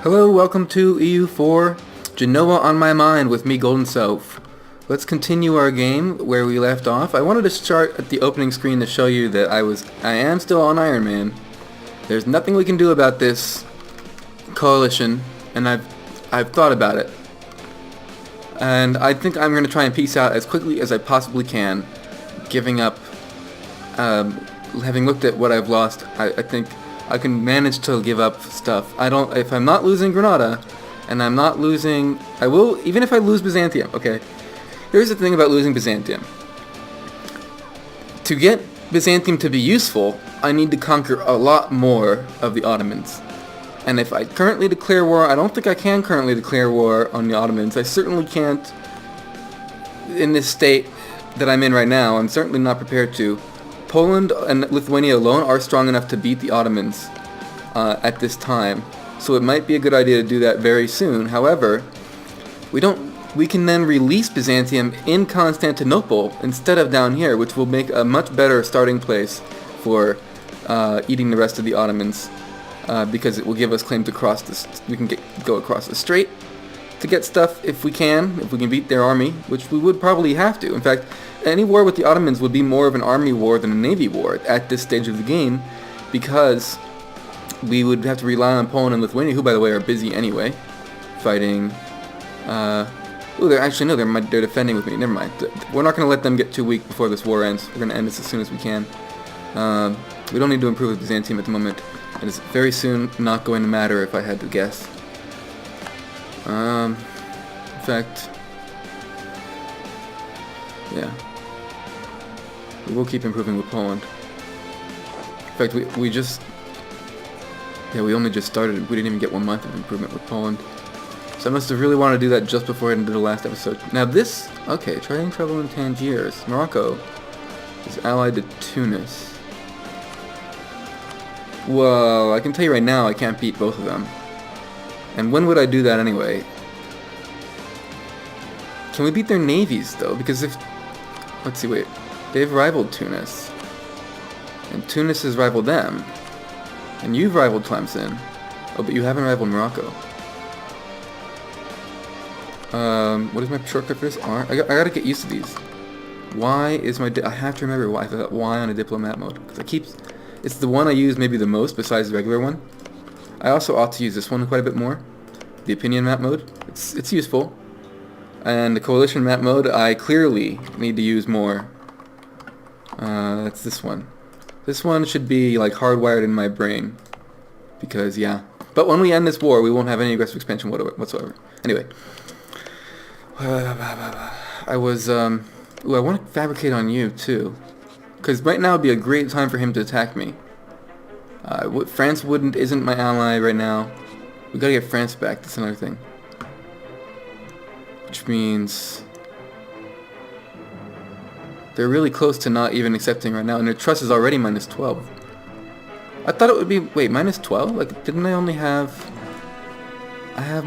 Hello, welcome to EU4 Genoa on my mind with me, Golden Self. Let's continue our game where we left off. I wanted to start at the opening screen to show you that I am still on Iron Man. There's nothing we can do about this coalition, and I've thought about it. And I think I'm going to try and peace out as quickly as I possibly can, giving up. Having looked at what I've lost, I think I can manage to give up stuff. If I'm not losing Granada, and I'm not losing, I will, even if I lose Byzantium, okay? Here's the thing about losing Byzantium. To get Byzantium to be useful, I need to conquer a lot more of the Ottomans. And if I currently declare war, I don't think I can currently declare war on the Ottomans. I certainly can't in this state that I'm in right now. I'm certainly not prepared to. Poland and Lithuania alone are strong enough to beat the Ottomans at this time, so it might be a good idea to do that very soon. However, we can then release Byzantium in Constantinople instead of down here, which will make a much better starting place for eating the rest of the Ottomans, because it will give us claim to cross this. We can go across the strait to get stuff if we can beat their army, which we would probably have to. In fact, any war with the Ottomans would be more of an army war than a navy war at this stage of the game, because we would have to rely on Poland and Lithuania, who, by the way, are busy anyway, fighting. They're defending with me. Never mind. We're not going to let them get too weak before this war ends. We're going to end this as soon as we can. We don't need to improve with Byzantium at the moment, and it's very soon not going to matter if I had to guess. In fact, yeah. We will keep improving with Poland. In fact, we only just started. We didn't even get 1 month of improvement with Poland. So I must have really wanted to do that just before I did the last episode. Now this, okay, trading trouble in Tangiers. Morocco is allied to Tunis. Well, I can tell you right now I can't beat both of them. And when would I do that anyway? Can we beat their navies though? Because let's see, wait. They've rivaled Tunis. And Tunis has rivaled them. And you've rivaled Tlemcen. Oh, but you haven't rivaled Morocco. What is my shortcut for this? R? I gotta get used to these. Y is my... I have to remember Y on a diplomat mode. Because it's the one I use maybe the most besides the regular one. I also ought to use this one quite a bit more. The opinion map mode. It's useful. And the coalition map mode, I clearly need to use more. That's this one. This one should be like hardwired in my brain. Because, yeah. But when we end this war, we won't have any aggressive expansion whatsoever. Anyway. I was, I want to fabricate on you, too. Because right now would be a great time for him to attack me. France isn't my ally right now. We gotta get France back, that's another thing. Which means they're really close to not even accepting right now, and their trust is already minus 12. I thought it would be, wait, minus 12? Like, didn't I only have... I've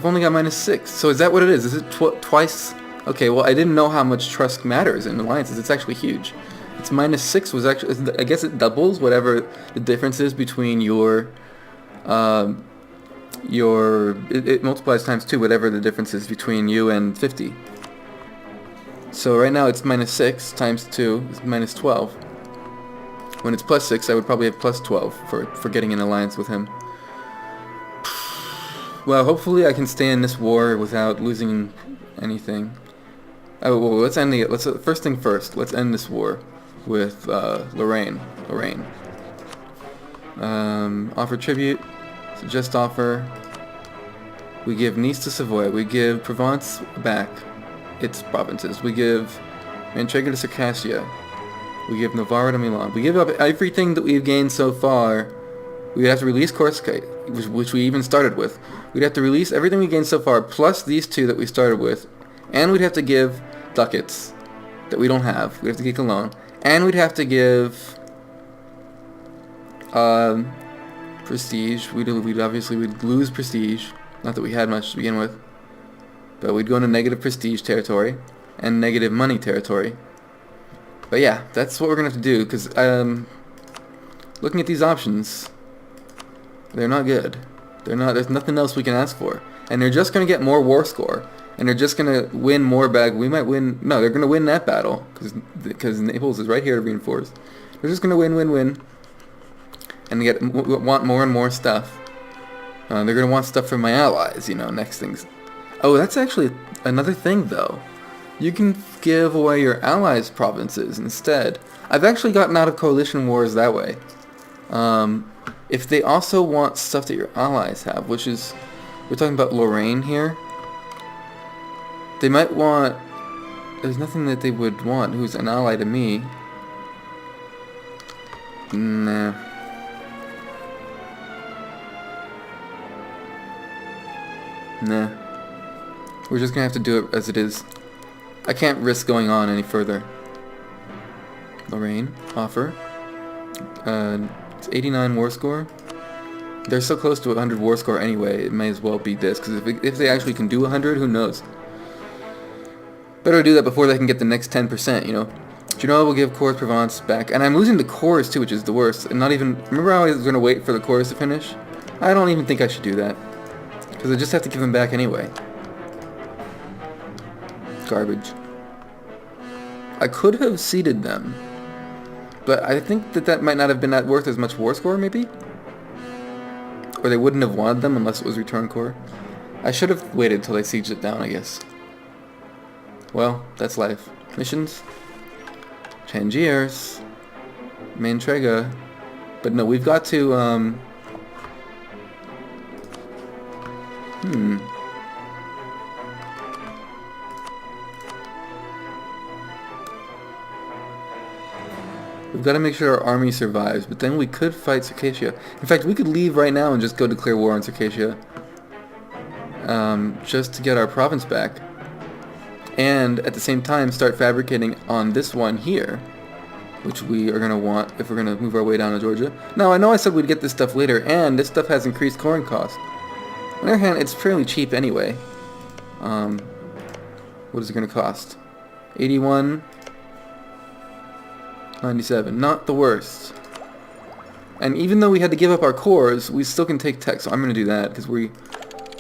only got minus 6. So is that what it is? Is it twice? Okay, well, I didn't know how much trust matters in alliances. It's actually huge. It's minus 6 was actually... I guess it doubles whatever the difference is between it multiplies times 2, whatever the difference is between you and 50. So right now it's minus 6 times 2 is minus 12. When it's plus 6, I would probably have plus 12 for getting an alliance with him. Well, hopefully I can stay in this war without losing anything. Oh, well, first thing first, let's end this war with Lorraine. Offer tribute. Suggest offer. We give Nice to Savoy. We give Provence back its provinces. We give Manchega to Circassia. We give Novara to Milan. We give up everything that we've gained so far. We'd have to release Corsica, which we even started with. We'd have to release everything we gained so far, plus these two that we started with. And we'd have to give ducats that we don't have. We'd have to give a loan. And we'd have to give... prestige. We'd lose prestige. Not that we had much to begin with. But we'd go into negative prestige territory and negative money territory. But yeah, that's what we're going to have to do, because looking at these options, They're not good. They're not. There's nothing else we can ask for. And they're just gonna get more war score. And they're just gonna win more back. We might win. No, they're gonna win that battle because Naples is right here to reinforce. They're just gonna win, and want more and more stuff. They're gonna want stuff from my allies. You know, next things. Oh, that's actually another thing though. You can give away your allies' provinces instead. I've actually gotten out of coalition wars that way. If they also want stuff that your allies have, which is, we're talking about Lorraine here. They might want, there's nothing that they would want who's an ally to me. Nah. Nah. We're just gonna have to do it as it is. I can't risk going on any further. Lorraine, offer. It's 89 war score. They're so close to 100 war score anyway, it may as well be this, because if they actually can do 100, who knows? Better do that before they can get the next 10%, you know? Genoa will give Corps Provence back, and I'm losing the Corps too, which is the worst. And not even, remember how I was going to wait for the Corps to finish? I don't even think I should do that, because I just have to give them back anyway. Garbage. I could have seeded them, but I think that might not have been worth as much war score, maybe? Or they wouldn't have wanted them unless it was return corps. I should have waited till they sieged it down, I guess. Well, that's life. Missions. Tangiers. Mantrega. But no, we've got to, We've got to make sure our army survives, but then we could fight Circassia. In fact, we could leave right now and just go declare war on Circassia. Just to get our province back. And at the same time start fabricating on this one here, which we are going to want if we're going to move our way down to Georgia. Now, I know I said we'd get this stuff later, and this stuff has increased coring cost. On the other hand, it's fairly cheap anyway. What is it going to cost? 81... 97, not the worst. And even though we had to give up our cores, we still can take tech, so I'm going to do that, because we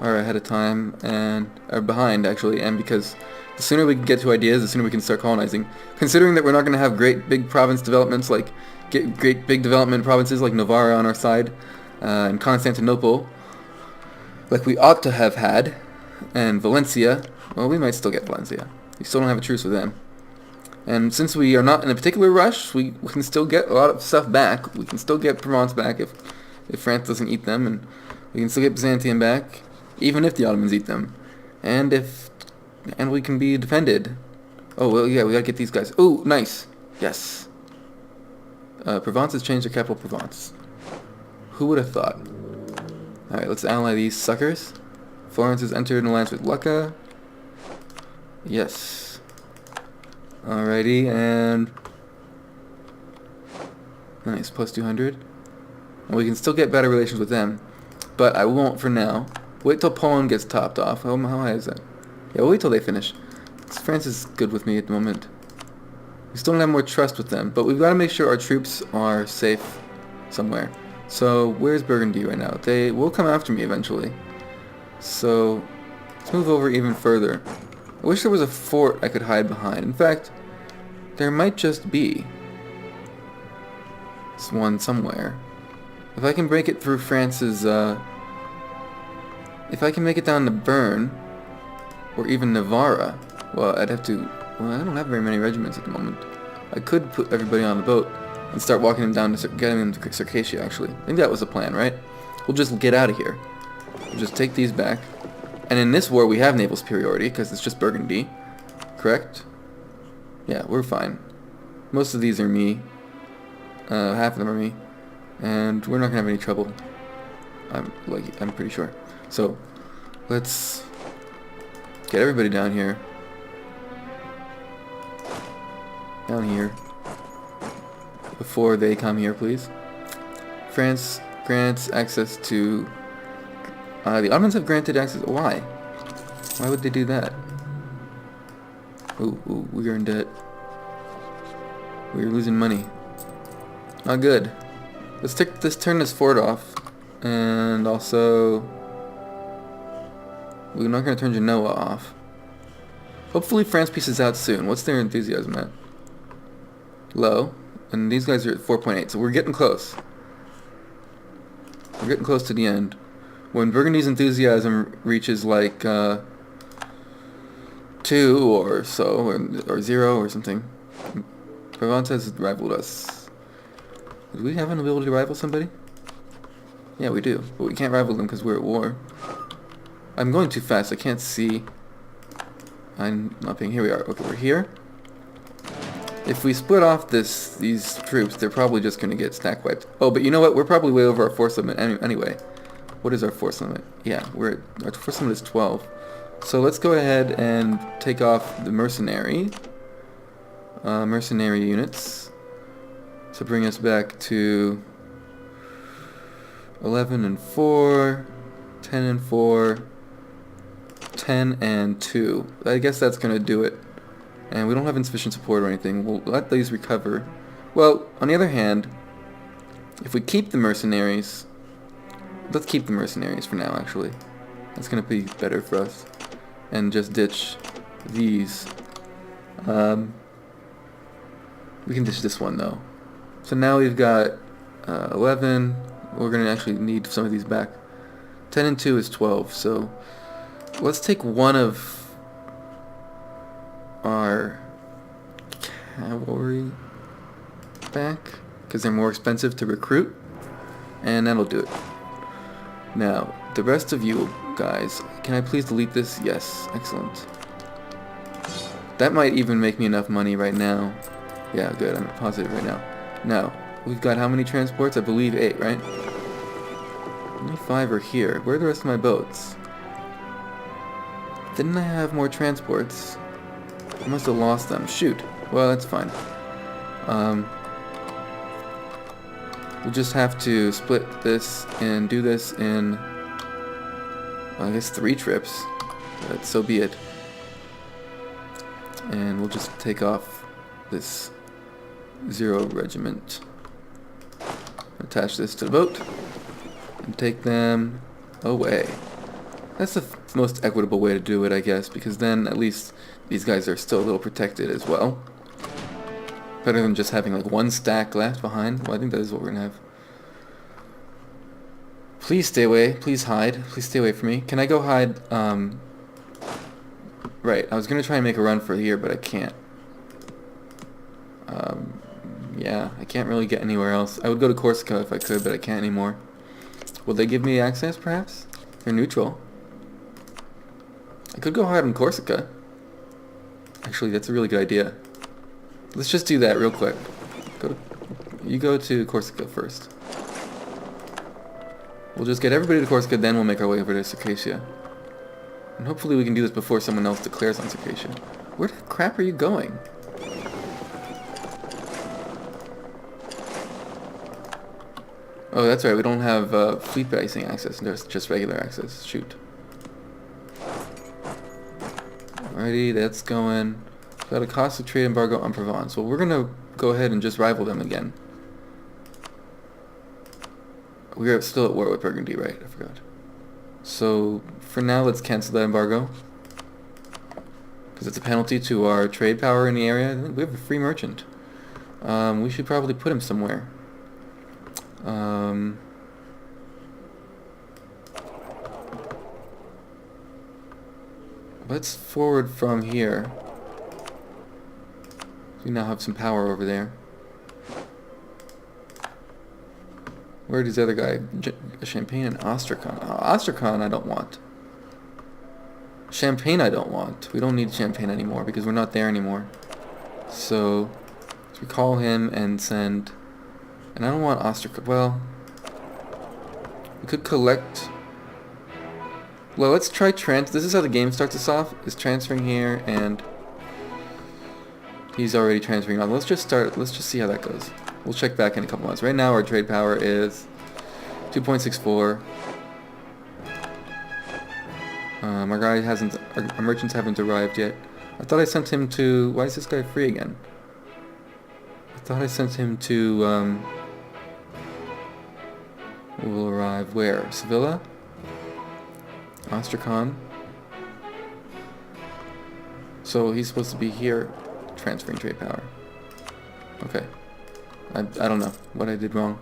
are ahead of time, and are behind, actually, and because the sooner we can get to ideas, the sooner we can start colonizing. Considering that we're not going to have great big province developments, like, great big development provinces like Novara on our side, and Constantinople, like we ought to have had, and Valencia, well, we might still get Valencia. We still don't have a truce with them. And since we are not in a particular rush, we can still get a lot of stuff back. We can still get Provence back if France doesn't eat them, and we can still get Byzantium back, even if the Ottomans eat them. And we can be defended. Oh, well, yeah, we gotta get these guys. Oh, nice. Yes. Provence has changed their capital, Provence. Who would have thought? Alright, let's ally these suckers. Florence has entered an alliance with Lucca. Yes. Alrighty, and nice, plus 200. And we can still get better relations with them, but I won't for now. Wait till Poland gets topped off. How high is that? Yeah, we'll wait till they finish. France is good with me at the moment. We still don't have more trust with them, but we've got to make sure our troops are safe somewhere. So, where's Burgundy right now? They will come after me eventually. So, let's move over even further. I wish there was a fort I could hide behind. In fact, there might just be. There's one somewhere. If I can break it through France's, if I can make it down to Bern, or even Navarra, well, I'd have to, well, I don't have very many regiments at the moment. I could put everybody on the boat and start walking them down to, getting them to Circassia, actually. I think that was the plan, right? We'll just get out of here. We'll just take these back. And in this war, we have naval superiority, because it's just Burgundy. Correct? Yeah, we're fine. Most of these are me. Half of them are me. And we're not going to have any trouble. I'm pretty sure. So, let's get everybody down here. Down here. Before they come here, please. France grants access to... the Ottomans have granted access... Why? Why would they do that? Ooh, we're in debt. We're losing money. Not good. Let's turn this fort off. And also, we're not going to turn Genoa off. Hopefully France pieces out soon. What's their enthusiasm at? Low. And these guys are at 4.8, so we're getting close. We're getting close to the end. When Burgundy's enthusiasm reaches like 2 or so, or 0 or something, Provence has rivaled us. Do we have an ability to rival somebody? Yeah, we do, but we can't rival them because we're at war. I'm going too fast, I can't see. I'm not being... Here we are. Okay, we're here. If we split off these troops, they're probably just going to get stack wiped. Oh, but you know what? We're probably way over our force limit anyway. What is our force limit? Yeah, our force limit is 12. So let's go ahead and take off the mercenary units to bring us back to 11 and 4, 10 and 4, 10 and 2. I guess that's going to do it. And we don't have insufficient support or anything. We'll let these recover. Well, on the other hand, if we keep the mercenaries... Let's keep the mercenaries for now, actually. That's going to be better for us. And just ditch these. We can ditch this one, though. So now we've got 11. We're going to actually need some of these back. 10 and 2 is 12, so... Let's take one of our cavalry back, because they're more expensive to recruit, and that'll do it. Now, the rest of you guys, can I please delete this? Yes, excellent. That might even make me enough money right now. Yeah, good, I'm positive right now. Now, we've got how many transports? I believe 8, right? Only 5 are here. Where are the rest of my boats? Didn't I have more transports? I must have lost them. Shoot. Well, that's fine. We'll just have to split this and do this in, well, I guess 3 trips. But so be it. And we'll just take off this 0 regiment. Attach this to the boat and take them away. That's the most equitable way to do it, I guess, because then at least these guys are still a little protected as well. Better than just having like 1 stack left behind. Well, I think that is what we're gonna have. Please stay away. Please hide. Please stay away from me. Can I go hide? Right. I was gonna try and make a run for here, but I can't. Yeah, I can't really get anywhere else. I would go to Corsica if I could, but I can't anymore. Will they give me access, perhaps? They're neutral. I could go hide in Corsica. Actually, that's a really good idea. Let's just do that real quick. You go to Corsica first. We'll just get everybody to Corsica, then we'll make our way over to Circassia. And hopefully we can do this before someone else declares on Circassia. Where the crap are you going? Oh, that's right, we don't have fleet basing access, there's just regular access. Shoot. Alrighty, that's going. Got a cost of trade embargo on Provence. Well, we're gonna go ahead and just rival them again. We're still at war with Burgundy, right? I forgot. So, for now, let's cancel that embargo. Because it's a penalty to our trade power in the area. We have a free merchant. We should probably put him somewhere. Let's forward from here. We now have some power over there. Where is the other guy? Champagne and Astrakhan. Astrakhan I don't want. Champagne I don't want. We don't need Champagne anymore because we're not there anymore. So, let's recall him and send... And I don't want Astrakhan. Well, we could collect... Well, let's try this is how the game starts us off, is transferring here, and he's already transferring on. Let's just see how that goes. We'll check back in a couple months. Right now our trade power is 2.64. Our merchants haven't arrived yet. I thought I sent him to, why is this guy free again? I thought I sent him to, will arrive arrive where? Sevilla? Astrakhan? So he's supposed to be here, transferring trade power. Okay. I don't know what I did wrong.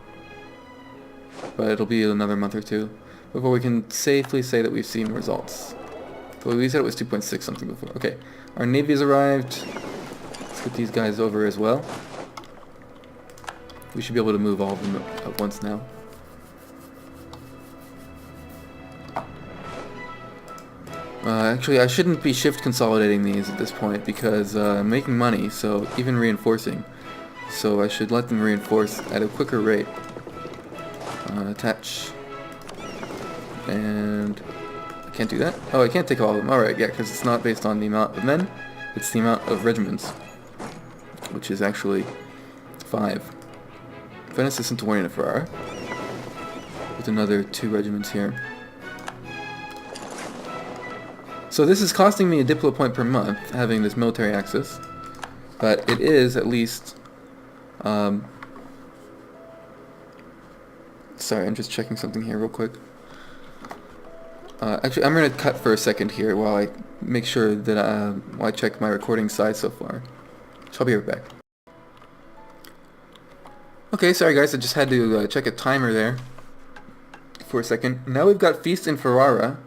But it'll be another month or two before we can safely say that we've seen results. But we said it was 2.6 something before. Okay. Our navy has arrived. Let's get these guys over as well. We should be able to move all of them at once now. Actually, I shouldn't be shift consolidating these at this point because I'm making money, so even reinforcing. So I should let them reinforce at a quicker rate. Attach. And I can't do that. Oh, I can't take all of them. Alright, yeah, because it's not based on the amount of men. It's the amount of regiments, which is actually 5. Venice is Santorini and Ferrara, with another 2 regiments here. So this is costing me a Diplo point per month, having this military axis, but it is at least... sorry, I'm just checking something here real quick. Actually, I'm going to cut for a second here while I make sure that while I check my recording size so far. So I'll be right back. Okay, sorry guys, I just had to check a timer there for a second. Now we've got Feast in Ferrara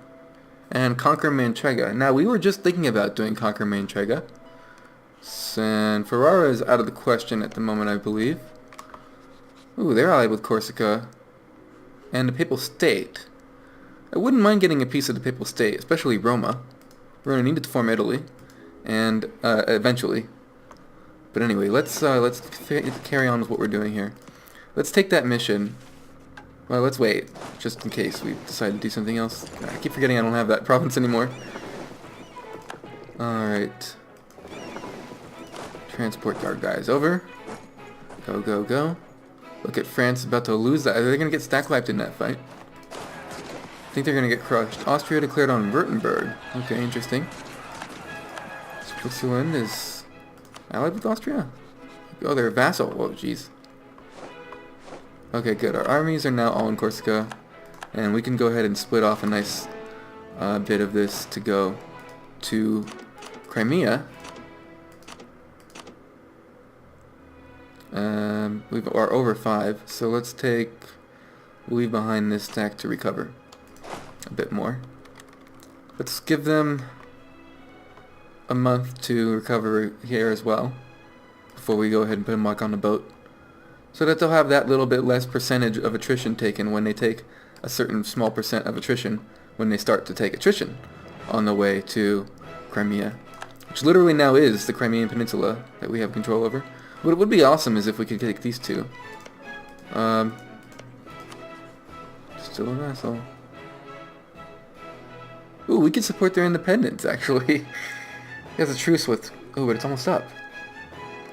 and Conquer Mantrega. Now we were just thinking about doing Conquer Mantrega, and Ferrara is out of the question at the moment, I believe. Ooh, they're allied with Corsica and the Papal State. I wouldn't mind getting a piece of the Papal State, especially Roma. We're going to need to form Italy, and eventually. But anyway, let's carry on with what we're doing here. Let's take that mission. Well, let's wait, just in case we decide to do something else. I keep forgetting I don't have that province anymore. Alright. Transport our guys over. Go, go, go. Look at France about to lose that. Are they going to get stack wiped in that fight? I think they're going to get crushed. Austria declared on Württemberg. Okay, interesting. Switzerland is allied with Austria? Oh, they're a vassal. Oh, jeez. Okay, good. Our armies are now all in Corsica, and we can go ahead and split off a nice bit of this to go to Crimea. We are over 5, so let's leave behind this stack to recover a bit more. Let's give them a month to recover here as well before we go ahead and put them back on the boat, so that they'll have that little bit less percentage of attrition taken when they take a certain small percent of attrition when they start to take attrition on the way to Crimea, which literally now is the Crimean Peninsula that we have control over. What would be awesome is if we could take these two. Still a vassal. Ooh, we could support their independence, actually. He has a truce with... Oh, but it's almost up.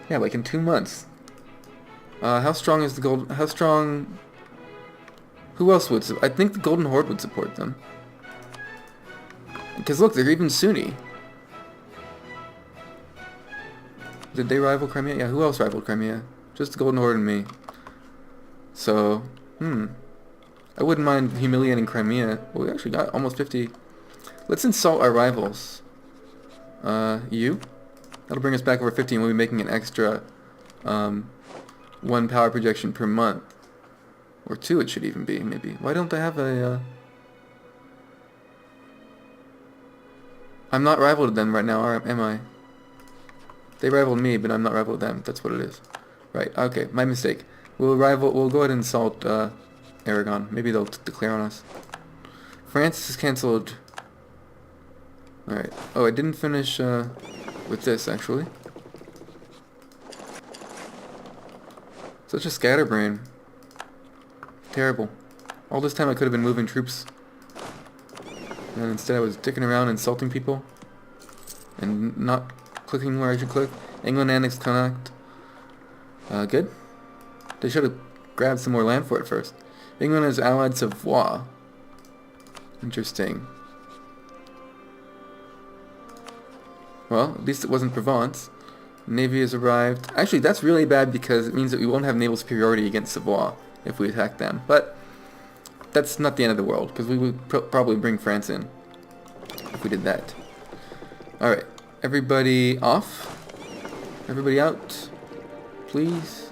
Yeah, like in 2 months. How strong is the gold... How strong... Who else would... I think the Golden Horde would support them. Because look, they're even Sunni. Did they rival Crimea? Yeah, who else rivaled Crimea? Just the Golden Horde and me. So, I wouldn't mind humiliating Crimea. Well, we actually got almost 50. Let's insult our rivals. You? That'll bring us back over 50, and we'll be making an extra 1 power projection per month. Or 2 it should even be, maybe. Why don't they have a... I'm not rivaled them right now, am I? They rivaled me, but I'm not rivaled them. That's what it is. Right, okay, my mistake. We'll go ahead and insult Aragon. Maybe they'll declare on us. France has cancelled... Alright. Oh, I didn't finish with this, actually. Such a scatterbrain. Terrible. All this time I could have been moving troops. And instead I was dicking around insulting people. And not clicking where I should click. England annexed Connacht. Good. They should have grabbed some more land for it first. England has allied Savoy. Interesting. Well, at least it wasn't Provence. Navy has arrived. Actually, that's really bad because it means that we won't have naval superiority against Savoy if we attack them. But that's not the end of the world, because we would probably bring France in if we did that. Alright, everybody off. Everybody out, please.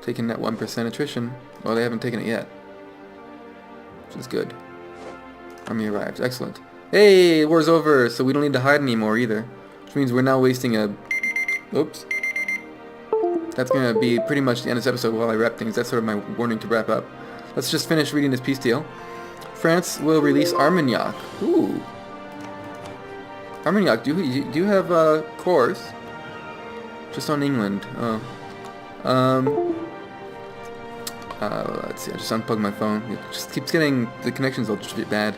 Taking that 1% attrition. Well, they haven't taken it yet, which is good. Army arrives. Excellent. Hey, war's over, so we don't need to hide anymore either. Which means we're now wasting a... Oops. That's going to be pretty much the end of this episode while I wrap things. That's sort of my warning to wrap up. Let's just finish reading this peace deal. France will release Armagnac. Ooh. Armagnac, do you have cores? Just on England. Oh. Let's see. I just unplugged my phone. It just keeps getting the connections all just a bit bad.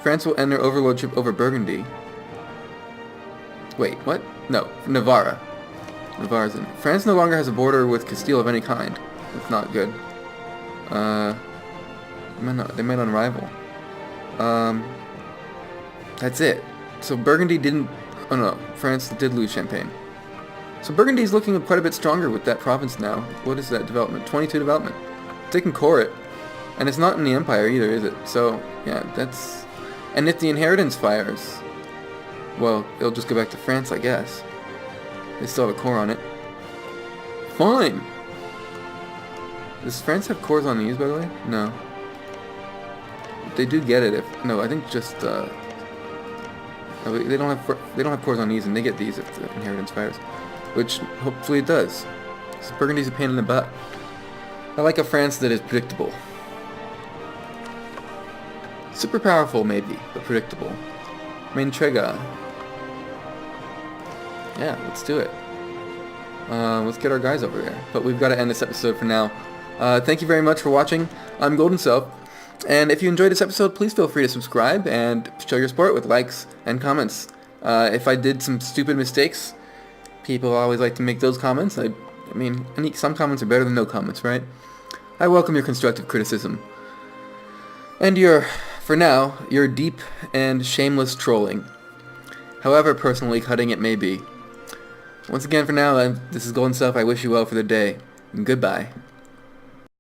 France will end their overlordship over Burgundy. Wait, what? No, Navarra. Navarra's in. France no longer has a border with Castile of any kind. That's not good. They might unrival. That's it. So Burgundy didn't... Oh no, France did lose Champagne. So Burgundy's looking quite a bit stronger with that province now. What is that development? 22 development. They can core it. And it's not in the Empire either, is it? So, yeah, that's... And if the inheritance fires, well, it'll just go back to France, I guess. They still have a core on it. Fine! Does France have cores on these, by the way? No. They do get it if... No, I think just... They don't have cores on these, and they get these if the inheritance fires. Which, hopefully it does. So Burgundy's a pain in the butt. I like a France that is predictable. Super powerful, maybe, but predictable. Maintrega. Yeah, let's do it. Let's get our guys over there. But we've got to end this episode for now. Thank you very much for watching. I'm Golden Self. And if you enjoyed this episode, please feel free to subscribe and show your support with likes and comments. If I did some stupid mistakes, people always like to make those comments. I mean, some comments are better than no comments, right? I welcome your constructive criticism. And for now, your deep and shameless trolling. However personally cutting it may be. Once again, for now, this is Golden Self. I wish you well for the day. And goodbye.